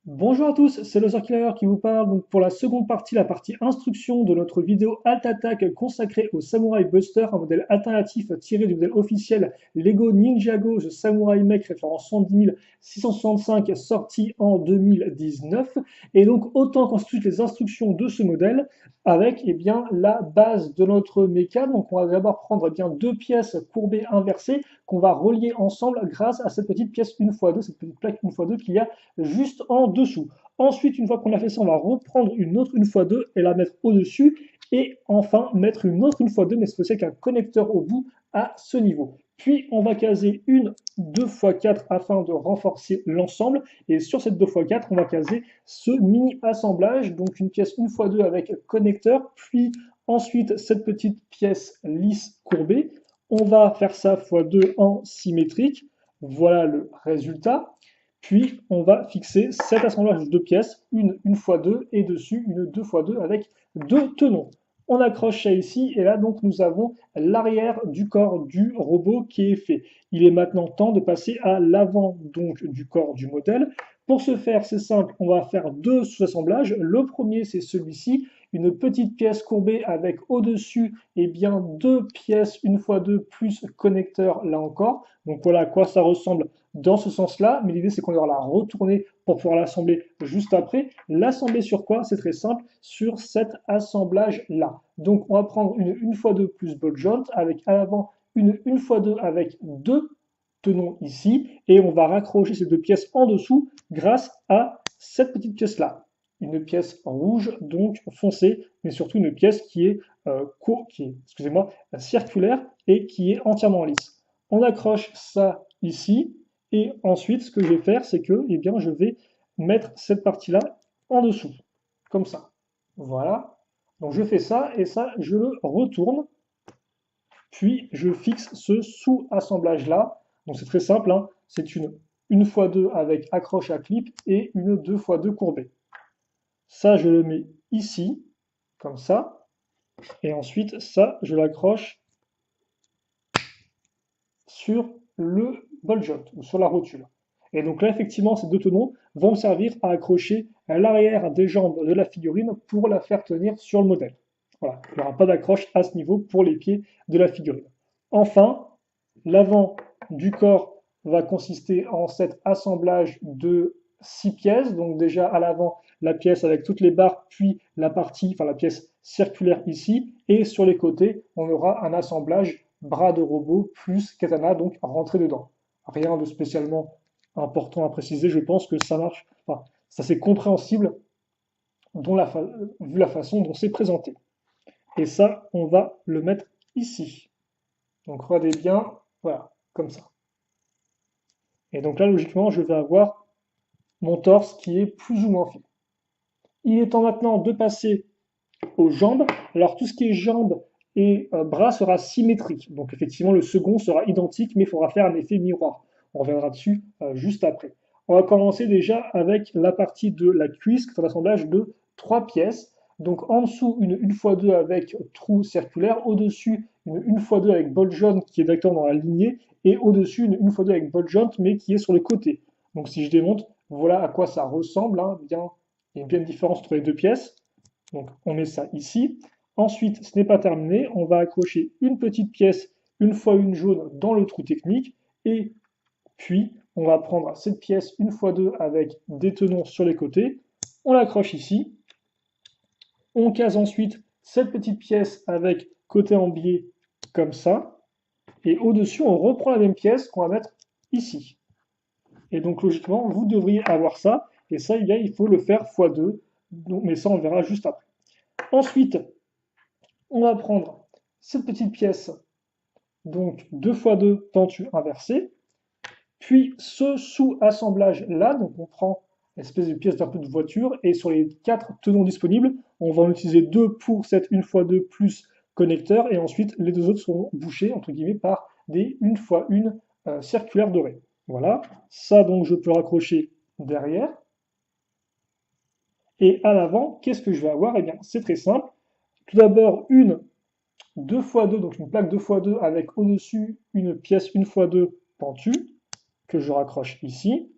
Bonjour à tous, c'est le Circulaire qui vous parle donc pour la seconde partie, la partie instruction de notre vidéo Alt Attack consacrée au Samurai Buster, un modèle alternatif tiré du modèle officiel Lego Ninjago The Samurai Mech référence 110 665 sorti en 2019. Et donc autant qu'ensuite les instructions de ce modèle avec bien la base de notre méca. Donc on va d'abord prendre bien deux pièces courbées inversées qu'on va relier ensemble grâce à cette petite pièce 1x2, cette petite plaque 1x2 qu'il y a juste en dessous. Ensuite, une fois qu'on a fait ça, on va reprendre une autre 1x2 et la mettre au-dessus. Et enfin, mettre une autre 1x2, mais cette fois-ci avec un connecteur au bout à ce niveau. Puis, on va caser une 2x4 afin de renforcer l'ensemble. Et sur cette 2x4, on va caser ce mini assemblage, donc une pièce 1x2 avec connecteur, puis ensuite cette petite pièce lisse courbée. On va faire ça x2 en symétrique. Voilà le résultat. Puis, on va fixer cet assemblage de deux pièces, une 1x2 et dessus une 2x2 avec deux tenons. On accroche ça ici et là donc nous avons l'arrière du corps du robot qui est fait. Il est maintenant temps de passer à l'avant donc du corps du modèle. Pour ce faire, c'est simple, on va faire deux sous-assemblages. Le premier, c'est celui-ci, une petite pièce courbée avec au-dessus bien deux pièces 1x2 plus connecteur là encore. Donc voilà à quoi ça ressemble dans ce sens-là, mais l'idée c'est qu'on devra la retourner pour pouvoir l'assembler juste après. L'assembler sur quoi? C'est très simple, sur cet assemblage-là. Donc on va prendre une 1x2 plus ball joint avec à l'avant une 1x2 avec deux tenons ici, et on va raccrocher ces deux pièces en dessous grâce à cette petite pièce-là. Une pièce rouge, donc foncée, mais surtout une pièce qui est, excusez-moi, circulaire et qui est entièrement lisse. On accroche ça ici, et ensuite, ce que je vais faire, c'est que je vais mettre cette partie-là en dessous, comme ça. Voilà. Donc je fais ça, et ça, je le retourne, puis je fixe ce sous-assemblage-là. Donc c'est très simple, hein. C'est une 1x2 avec accroche à clip et une 2x2 courbée. Ça, je le mets ici, comme ça, et ensuite, ça, je l'accroche sur le ball joint ou sur la rotule. Et donc là, effectivement, ces deux tenons vont me servir à accrocher à l'arrière des jambes de la figurine pour la faire tenir sur le modèle. Voilà, il n'y aura pas d'accroche à ce niveau pour les pieds de la figurine. Enfin, l'avant du corps va consister en cet assemblage de 6 pièces. Donc déjà à l'avant, la pièce avec toutes les barres, puis la partie, enfin la pièce circulaire ici. Et sur les côtés, on aura un assemblage bras de robot plus katana, donc rentré dedans. Rien de spécialement important à préciser, je pense que ça marche, enfin, ça c'est compréhensible vu la façon dont c'est présenté. Et ça, on va le mettre ici. Donc regardez bien, voilà, comme ça. Et donc là, logiquement, je vais avoir mon torse qui est plus ou moins fait. Il est temps maintenant de passer aux jambes. Alors tout ce qui est jambes et bras sera symétrique. Donc effectivement, le second sera identique, mais il faudra faire un effet miroir. On reviendra dessus juste après. On va commencer déjà avec la partie de la cuisse, qui est un assemblage de 3 pièces. Donc en dessous, une 1x2 avec trou circulaire, au-dessus, une 1x2 avec ball joint qui est directement dans la lignée, et au-dessus, une 1x2 avec ball joint, mais qui est sur le côté. Donc si je démonte, voilà à quoi ça ressemble, hein. Bien, il y a bien une différence entre les deux pièces. Donc on met ça ici. Ensuite, ce n'est pas terminé, on va accrocher une petite pièce, une fois une jaune, dans le trou technique. Et puis, on va prendre cette pièce une fois deux avec des tenons sur les côtés. On l'accroche ici. On case ensuite cette petite pièce avec côté en biais comme ça. Et au-dessus, on reprend la même pièce qu'on va mettre ici. Et donc logiquement, vous devriez avoir ça. Et ça, il faut le faire x2. Mais ça, on verra juste après. Ensuite, on va prendre cette petite pièce, donc 2x2 pentu inversé, puis ce sous-assemblage-là, donc on prend l'espèce de pièce d'un peu de voiture, et sur les 4 tenons disponibles, on va en utiliser 2 pour cette 1x2 plus connecteur, et ensuite les deux autres seront bouchés, entre guillemets, par des 1x1 circulaires dorés. Voilà, ça donc je peux raccrocher derrière. Et à l'avant, qu'est-ce que je vais avoir? Eh bien, c'est très simple. Tout d'abord, une 2x2, donc une plaque 2x2 avec au-dessus une pièce 1x2 pentue que je raccroche ici.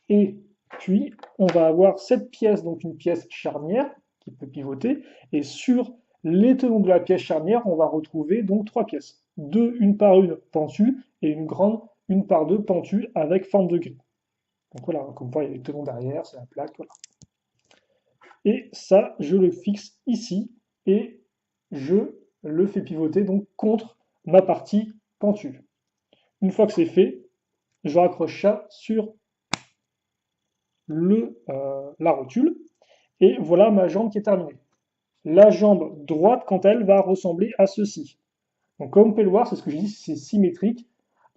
Et Puis, on va avoir cette pièce, donc une pièce charnière, qui peut pivoter, et sur les tenons de la pièce charnière, on va retrouver donc trois pièces. Deux, une par une, pentues, et une grande, une par deux, pentue, avec forme de grille. Donc voilà, comme vous voyez, il y a les tenons derrière, c'est la plaque, voilà. Et ça, je le fixe ici, et je le fais pivoter donc contre ma partie pentue. Une fois que c'est fait, je raccroche ça sur la rotule, et voilà ma jambe qui est terminée. La jambe droite, quant à elle, va ressembler à ceci. Donc comme vous pouvez le voir, c'est ce que je dis, c'est symétrique.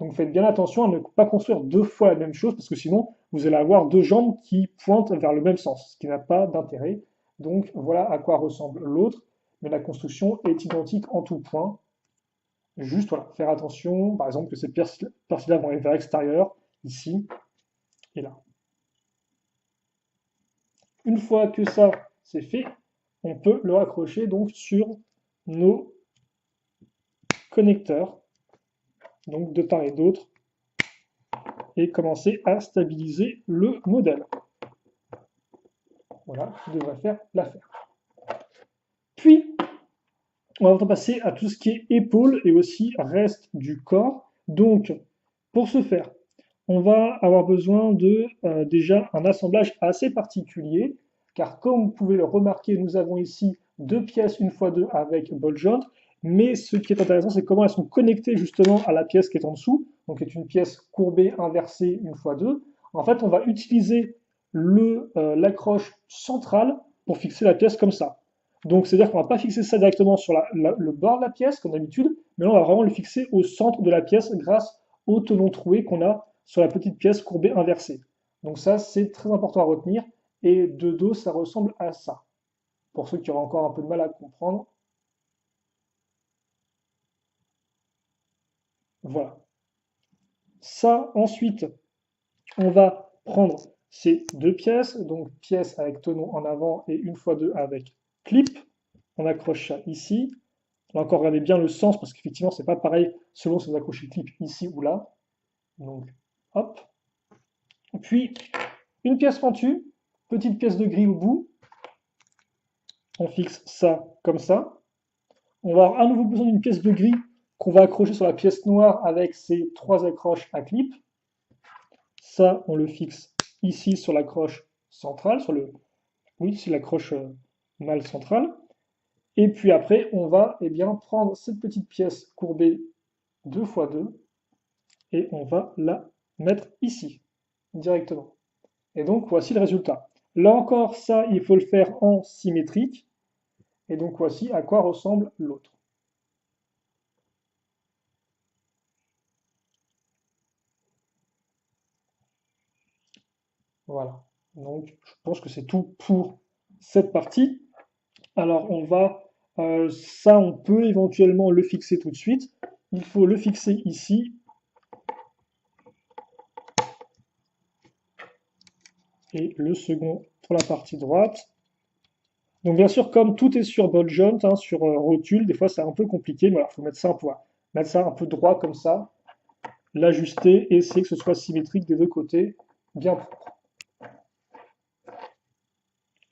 Donc faites bien attention à ne pas construire deux fois la même chose, parce que sinon, vous allez avoir deux jambes qui pointent vers le même sens, ce qui n'a pas d'intérêt. Donc voilà à quoi ressemble l'autre, mais la construction est identique en tout point. Juste voilà, faire attention, par exemple, que cette partie-là va aller vers l'extérieur, ici et là. Une fois que ça c'est fait, on peut le raccrocher donc sur nos connecteurs, donc de part et d'autre, et commencer à stabiliser le modèle. Voilà, qui devrait faire l'affaire. Puis, on va passer à tout ce qui est épaules et aussi reste du corps. Donc, pour ce faire, on va avoir besoin de déjà un assemblage assez particulier, car comme vous pouvez le remarquer, nous avons ici deux pièces une fois deux avec ball joint, mais ce qui est intéressant, c'est comment elles sont connectées justement à la pièce qui est en dessous, donc qui est une pièce courbée inversée une fois deux. En fait, on va utiliser l'accroche centrale pour fixer la pièce comme ça. Donc, c'est-à-dire qu'on ne va pas fixer ça directement sur le bord de la pièce, comme d'habitude, mais là, on va vraiment le fixer au centre de la pièce grâce au tenon troué qu'on a sur la petite pièce courbée inversée. Donc ça, c'est très important à retenir. Et de dos, ça ressemble à ça. Pour ceux qui auraient encore un peu de mal à comprendre, voilà. Ça, ensuite, on va prendre ces deux pièces, donc pièce avec tenon en avant et une fois deux avec clip. On accroche ça ici. On va encore regarder bien le sens parce qu'effectivement, c'est pas pareil selon si vous accrochez le clip ici ou là. Donc, hop. Puis, une pièce pentue, petite pièce de grille au bout. On fixe ça comme ça. On va avoir à nouveau besoin d'une pièce de grille qu'on va accrocher sur la pièce noire avec ces trois accroches à clip. Ça, on le fixe ici sur l'accroche centrale, oui, c'est l'accroche mâle centrale. Et puis après, on va prendre cette petite pièce courbée 2 x 2 et on va la mettre ici, directement. Et donc, voici le résultat. Là encore, ça, il faut le faire en symétrique. Et donc, voici à quoi ressemble l'autre. Voilà. Donc, je pense que c'est tout pour cette partie. Alors, ça, on peut éventuellement le fixer tout de suite. Il faut le fixer ici. Et le second pour la partie droite. Donc, bien sûr, comme tout est sur ball joint, hein, sur rotule, des fois, c'est un peu compliqué. Mais alors, il faut mettre ça un peu droit comme ça, l'ajuster et essayer que ce soit symétrique des deux côtés, bien propre.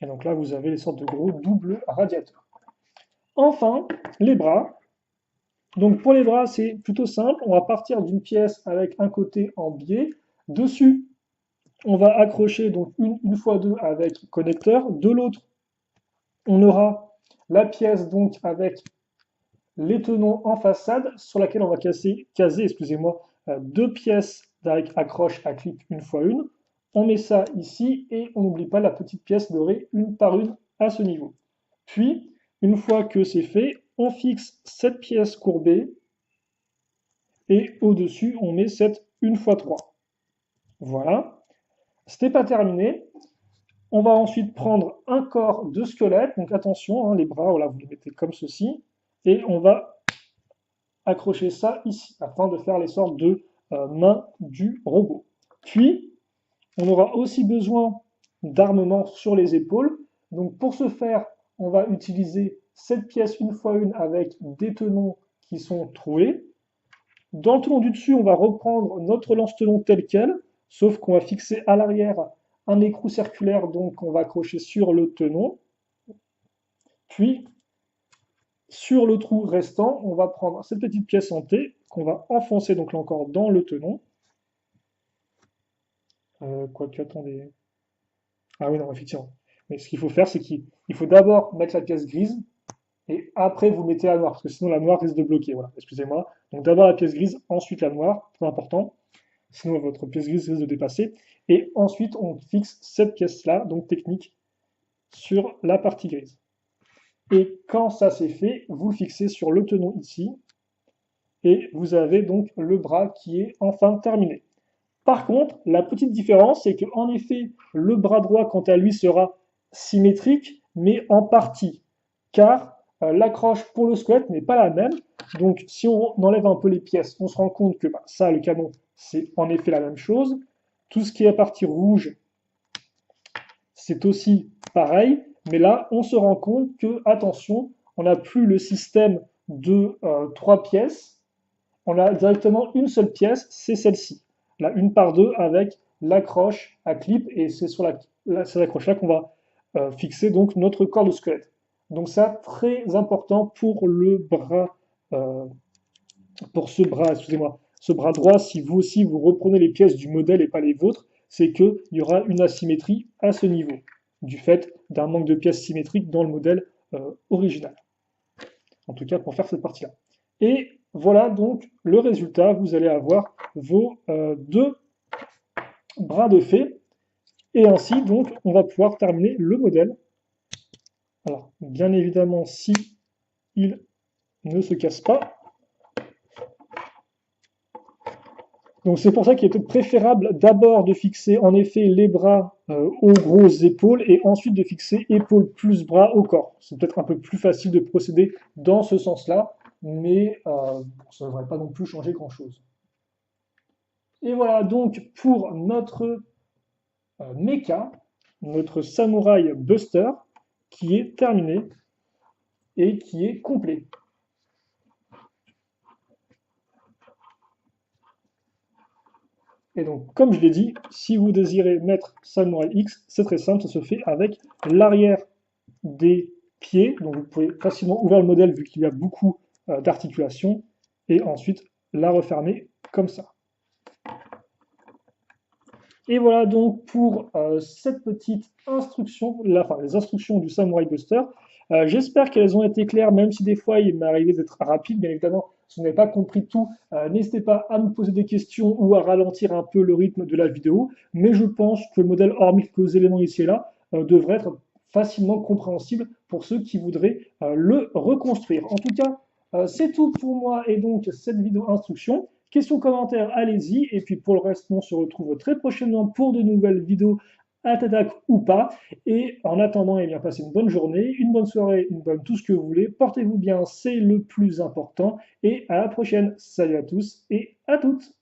Et donc là, vous avez les sortes de gros doubles radiateurs. Enfin, les bras. Donc pour les bras, c'est plutôt simple. On va partir d'une pièce avec un côté en biais. Dessus, on va accrocher donc une fois deux avec connecteur. De l'autre, on aura la pièce donc avec les tenons en façade sur laquelle on va caser deux pièces avec accroche à clip une fois une. On met ça ici et on n'oublie pas la petite pièce dorée une par une à ce niveau. Puis, une fois que c'est fait, on fixe cette pièce courbée et au-dessus, on met cette 1x3. Voilà. Ce n'est pas terminé. On va ensuite prendre un corps de squelette. Donc attention, hein, les bras, voilà, vous les mettez comme ceci. Et on va accrocher ça ici, afin de faire les sortes de mains du robot. Puis, on aura aussi besoin d'armement sur les épaules. Donc pour ce faire, on va utiliser cette pièce une fois une avec des tenons qui sont troués. Dans le tenon du dessus, on va reprendre notre lance-tenon tel quel, sauf qu'on va fixer à l'arrière un écrou circulaire donc qu'on va accrocher sur le tenon. Puis, sur le trou restant, on va prendre cette petite pièce en T qu'on va enfoncer donc là encore dans le tenon. Quoique, attendez. Ah oui, non, effectivement. Mais ce qu'il faut faire, c'est qu'il faut d'abord mettre la pièce grise et après vous mettez la noire, parce que sinon la noire risque de bloquer. Voilà, excusez-moi. Donc d'abord la pièce grise, ensuite la noire, très important. Sinon votre pièce grise risque de dépasser. Et ensuite on fixe cette pièce-là, donc technique, sur la partie grise. Et quand ça c'est fait, vous le fixez sur le tenon ici, et vous avez donc le bras qui est enfin terminé. Par contre, la petite différence, c'est que en effet, le bras droit, quant à lui, sera symétrique, mais en partie, car l'accroche pour le squelette n'est pas la même. Donc, si on enlève un peu les pièces, on se rend compte que ça, le canon, c'est en effet la même chose. Tout ce qui est la partie rouge, c'est aussi pareil, mais là, on se rend compte que, attention, on n'a plus le système de 3 pièces, on a directement une seule pièce, c'est celle-ci. La 1 par 2 avec l'accroche à clip, et c'est sur cette accroche-là qu'on va fixer donc notre corps de squelette. Donc ça, très important pour le bras, euh, pour ce bras, excusez-moi, ce bras droit, si vous aussi vous reprenez les pièces du modèle et pas les vôtres, c'est qu'il y aura une asymétrie à ce niveau, du fait d'un manque de pièces symétriques dans le modèle original. En tout cas pour faire cette partie-là. Et voilà donc le résultat. Vous allez avoir vos 2 bras de fée. Et ainsi, donc, on va pouvoir terminer le modèle. Alors, bien évidemment, si il ne se casse pas. Donc, c'est pour ça qu'il est peut-être préférable d'abord de fixer en effet les bras aux grosses épaules et ensuite de fixer épaules plus bras au corps. C'est peut-être un peu plus facile de procéder dans ce sens-là, mais ça ne devrait pas non plus changer grand-chose. Et voilà donc pour notre mecha, notre Samouraï Buster, qui est terminé et qui est complet. Et donc, comme je l'ai dit, si vous désirez mettre Samouraï X, c'est très simple, ça se fait avec l'arrière des pieds. Donc, vous pouvez facilement ouvrir le modèle vu qu'il y a beaucoup d'articulations et ensuite la refermer comme ça. Et voilà donc pour cette petite instruction, les instructions du Samurai Buster. J'espère qu'elles ont été claires, même si des fois il m'est arrivé d'être rapide, bien évidemment. Si vous n'avez pas compris tout, n'hésitez pas à me poser des questions ou à ralentir un peu le rythme de la vidéo. Mais je pense que le modèle, hormis quelques éléments ici et là, devrait être facilement compréhensible pour ceux qui voudraient le reconstruire. En tout cas, c'est tout pour moi et donc cette vidéo instruction. Questions, commentaires, allez-y. Et puis pour le reste, on se retrouve très prochainement pour de nouvelles vidéos, attaque ou pas. Et en attendant, eh bien, passez une bonne journée, une bonne soirée, une bonne tout ce que vous voulez. Portez-vous bien, c'est le plus important. Et à la prochaine. Salut à tous et à toutes.